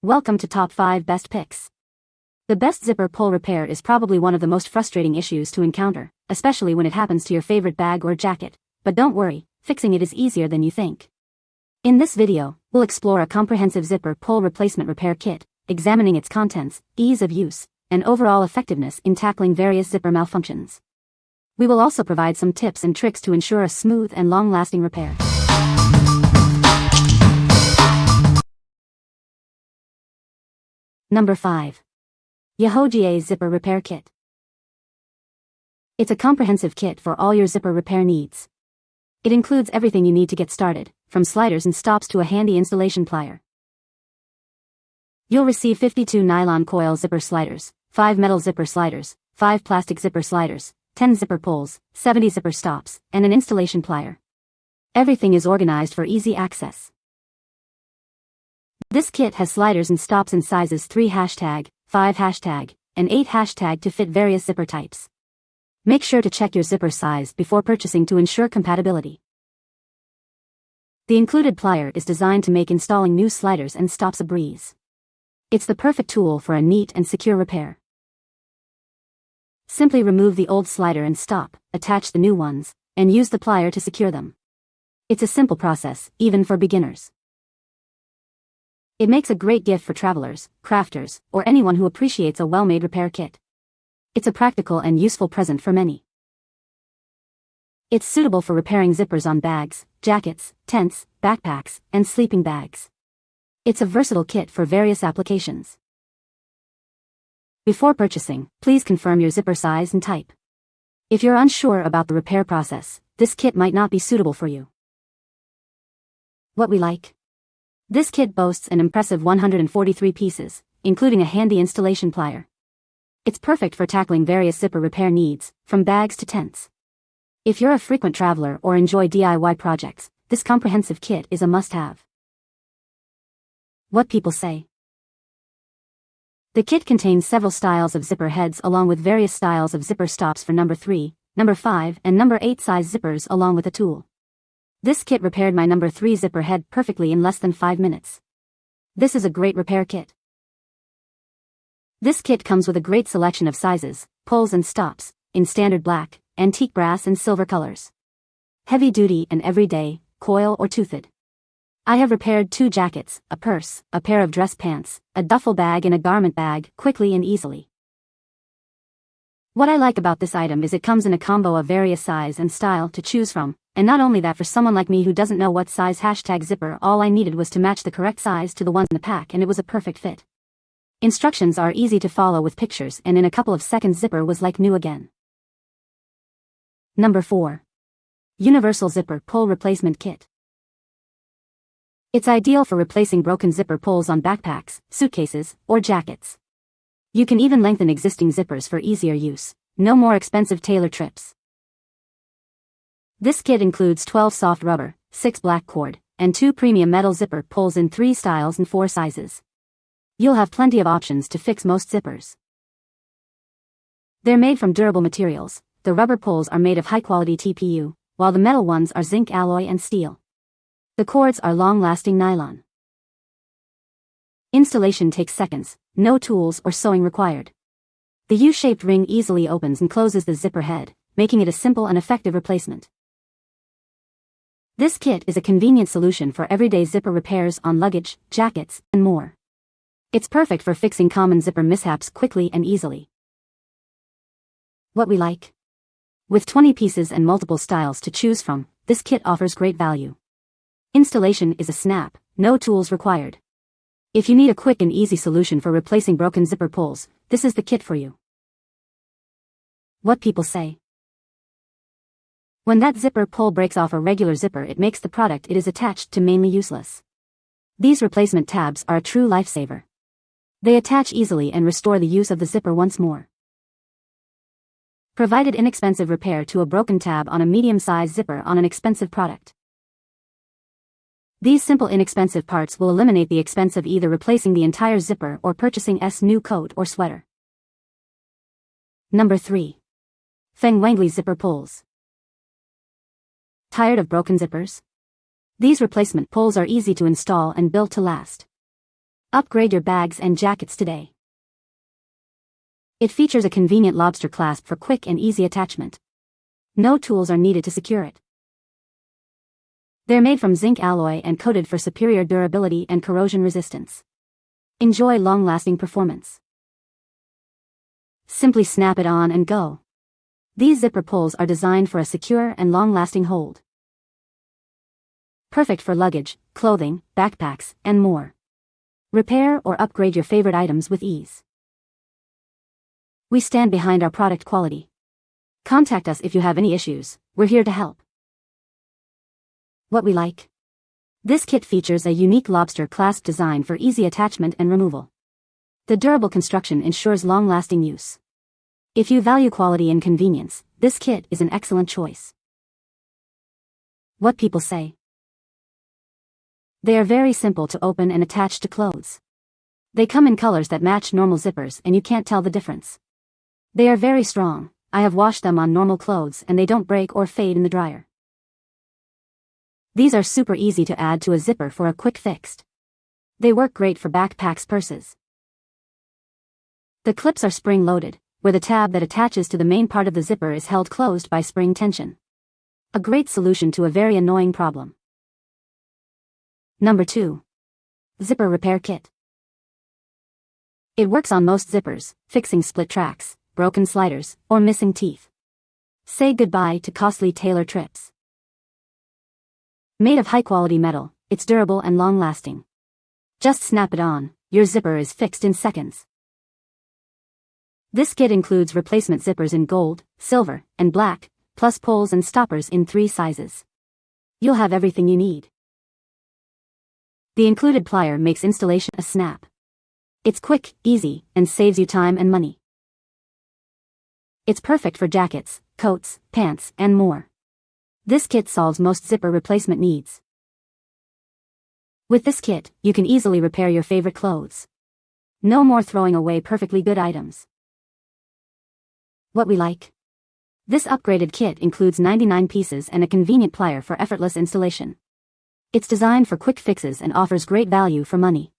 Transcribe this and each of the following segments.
Welcome to Top 5 Best Picks. The best zipper pull repair is probably one of the most frustrating issues to encounter, especially when it happens to your favorite bag or jacket, but don't worry, fixing it is easier than you think. In this video, we'll explore a comprehensive zipper pull replacement repair kit, examining its contents, ease of use, and overall effectiveness in tackling various zipper malfunctions. We will also provide some tips and tricks to ensure a smooth and long-lasting repair. Number 5. YaHoGa Zipper Repair Kit. It's a comprehensive kit for all your zipper repair needs. It includes everything you need to get started, from sliders and stops to a handy installation plier. You'll receive 52 nylon coil zipper sliders, 5 metal zipper sliders, 5 plastic zipper sliders, 10 zipper pulls, 70 zipper stops, and an installation plier. Everything is organized for easy access. This kit has sliders and stops in sizes 3 #, 5 #, and 8 # to fit various zipper types. Make sure to check your zipper size before purchasing to ensure compatibility. The included plier is designed to make installing new sliders and stops a breeze. It's the perfect tool for a neat and secure repair. Simply remove the old slider and stop, attach the new ones, and use the plier to secure them. It's a simple process, even for beginners. It makes a great gift for travelers, crafters, or anyone who appreciates a well-made repair kit. It's a practical and useful present for many. It's suitable for repairing zippers on bags, jackets, tents, backpacks, and sleeping bags. It's a versatile kit for various applications. Before purchasing, please confirm your zipper size and type. If you're unsure about the repair process, this kit might not be suitable for you. What we like. This kit boasts an impressive 143 pieces, including a handy installation plier. It's perfect for tackling various zipper repair needs, from bags to tents. If you're a frequent traveler or enjoy DIY projects, this comprehensive kit is a must-have. What people say. The kit contains several styles of zipper heads along with various styles of zipper stops for number 3, number 5, and number 8 size zippers along with a tool. This kit repaired my number 3 zipper head perfectly in less than 5 minutes. This is a great repair kit. This kit comes with a great selection of sizes, pulls and stops, in standard black, antique brass and silver colors. Heavy duty and everyday, coil or toothed. I have repaired 2 jackets, a purse, a pair of dress pants, a duffel bag and a garment bag quickly and easily. What I like about this item is it comes in a combo of various size and style to choose from. And not only that, for someone like me who doesn't know what size # zipper, all I needed was to match the correct size to the ones in the pack and it was a perfect fit. Instructions are easy to follow with pictures and in a couple of seconds zipper was like new again. Number 4. Universal Zipper Pull Replacement Kit. It's ideal for replacing broken zipper pulls on backpacks, suitcases, or jackets. You can even lengthen existing zippers for easier use. No more expensive tailor trips. This kit includes 12 soft rubber, 6 black cord, and 2 premium metal zipper pulls in 3 styles and 4 sizes. You'll have plenty of options to fix most zippers. They're made from durable materials. The rubber pulls are made of high-quality TPU, while the metal ones are zinc alloy and steel. The cords are long-lasting nylon. Installation takes seconds, no tools or sewing required. The U-shaped ring easily opens and closes the zipper head, making it a simple and effective replacement. This kit is a convenient solution for everyday zipper repairs on luggage, jackets, and more. It's perfect for fixing common zipper mishaps quickly and easily. What we like. With 20 pieces and multiple styles to choose from, this kit offers great value. Installation is a snap, no tools required. If you need a quick and easy solution for replacing broken zipper pulls, this is the kit for you. What people say. When that zipper pull breaks off a regular zipper, it makes the product it is attached to mainly useless. These replacement tabs are a true lifesaver. They attach easily and restore the use of the zipper once more. Provided inexpensive repair to a broken tab on a medium-sized zipper on an expensive product. These simple inexpensive parts will eliminate the expense of either replacing the entire zipper or purchasing a new coat or sweater. Number 3. FENGWANGLI Zipper Pulls. Tired of broken zippers? These replacement pulls are easy to install and built to last. Upgrade your bags and jackets today. It features a convenient lobster clasp for quick and easy attachment. No tools are needed to secure it. They're made from zinc alloy and coated for superior durability and corrosion resistance. Enjoy long-lasting performance. Simply snap it on and go. These zipper pulls are designed for a secure and long-lasting hold. Perfect for luggage, clothing, backpacks, and more. Repair or upgrade your favorite items with ease. We stand behind our product quality. Contact us if you have any issues, we're here to help. What we like. This kit features a unique lobster clasp design for easy attachment and removal. The durable construction ensures long-lasting use. If you value quality and convenience, this kit is an excellent choice. What people say. They are very simple to open and attach to clothes. They come in colors that match normal zippers and you can't tell the difference. They are very strong. I have washed them on normal clothes and they don't break or fade in the dryer. These are super easy to add to a zipper for a quick fix. They work great for backpacks, purses. The clips are spring-loaded, where the tab that attaches to the main part of the zipper is held closed by spring tension. A great solution to a very annoying problem. Number 2. Zipper Repair Kit. It works on most zippers, fixing split tracks, broken sliders, or missing teeth. Say goodbye to costly tailor trips. Made of high-quality metal, it's durable and long-lasting. Just snap it on, your zipper is fixed in seconds. This kit includes replacement zippers in gold, silver, and black, plus pulls and stoppers in 3 sizes. You'll have everything you need. The included plier makes installation a snap. It's quick, easy, and saves you time and money. It's perfect for jackets, coats, pants, and more. This kit solves most zipper replacement needs. With this kit, you can easily repair your favorite clothes. No more throwing away perfectly good items. What we like. This upgraded kit includes 99 pieces and a convenient plier for effortless installation. It's designed for quick fixes and offers great value for money.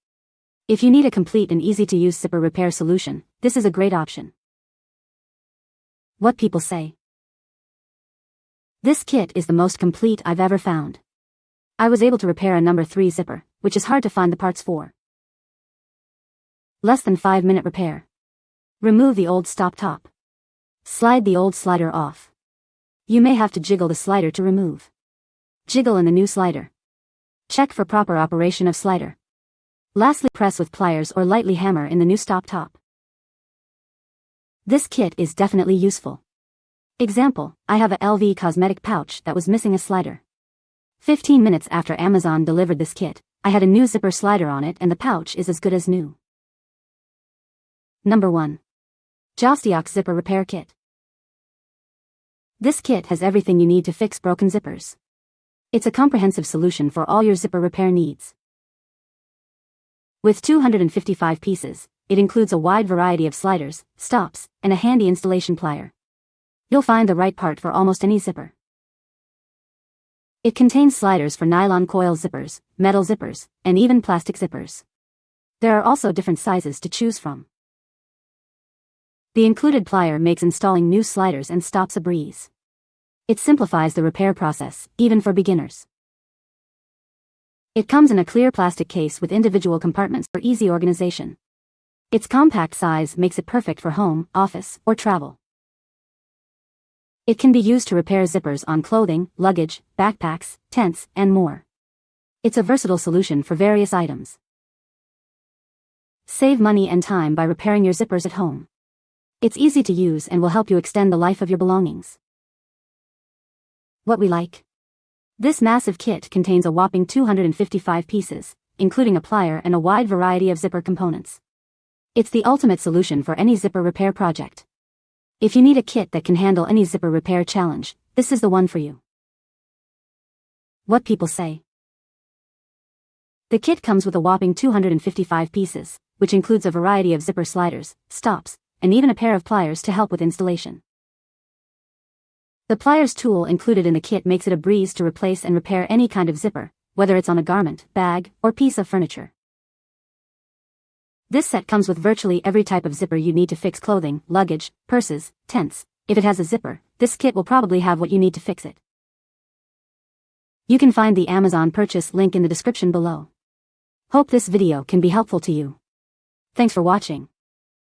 If you need a complete and easy-to-use zipper repair solution, this is a great option. What people say. This kit is the most complete I've ever found. I was able to repair a number 3 zipper, which is hard to find the parts for. Less than 5-minute repair. Remove the old stop top. Slide the old slider off. You may have to jiggle the slider to remove. Jiggle in the new slider. Check for proper operation of slider. Lastly, press with pliers or lightly hammer in the new stop top. This kit is definitely useful. Example, I have a LV cosmetic pouch that was missing a slider. 15 minutes after Amazon delivered this kit, I had a new zipper slider on it and the pouch is as good as new. Number 1. JOSDIOX Zipper Repair Kit. This kit has everything you need to fix broken zippers. It's a comprehensive solution for all your zipper repair needs. With 255 pieces, it includes a wide variety of sliders, stops, and a handy installation plier. You'll find the right part for almost any zipper. It contains sliders for nylon coil zippers, metal zippers, and even plastic zippers. There are also different sizes to choose from. The included plier makes installing new sliders and stops a breeze. It simplifies the repair process, even for beginners. It comes in a clear plastic case with individual compartments for easy organization. Its compact size makes it perfect for home, office, or travel. It can be used to repair zippers on clothing, luggage, backpacks, tents, and more. It's a versatile solution for various items. Save money and time by repairing your zippers at home. It's easy to use and will help you extend the life of your belongings. What we like. This massive kit contains a whopping 255 pieces, including a plier and a wide variety of zipper components. It's the ultimate solution for any zipper repair project. If you need a kit that can handle any zipper repair challenge, this is the one for you. What people say. The kit comes with a whopping 255 pieces, which includes a variety of zipper sliders, stops, and even a pair of pliers to help with installation. The pliers tool included in the kit makes it a breeze to replace and repair any kind of zipper, whether it's on a garment, bag, or piece of furniture. This set comes with virtually every type of zipper you need to fix clothing, luggage, purses, tents. If it has a zipper, this kit will probably have what you need to fix it. You can find the Amazon purchase link in the description below. Hope this video can be helpful to you. Thanks for watching.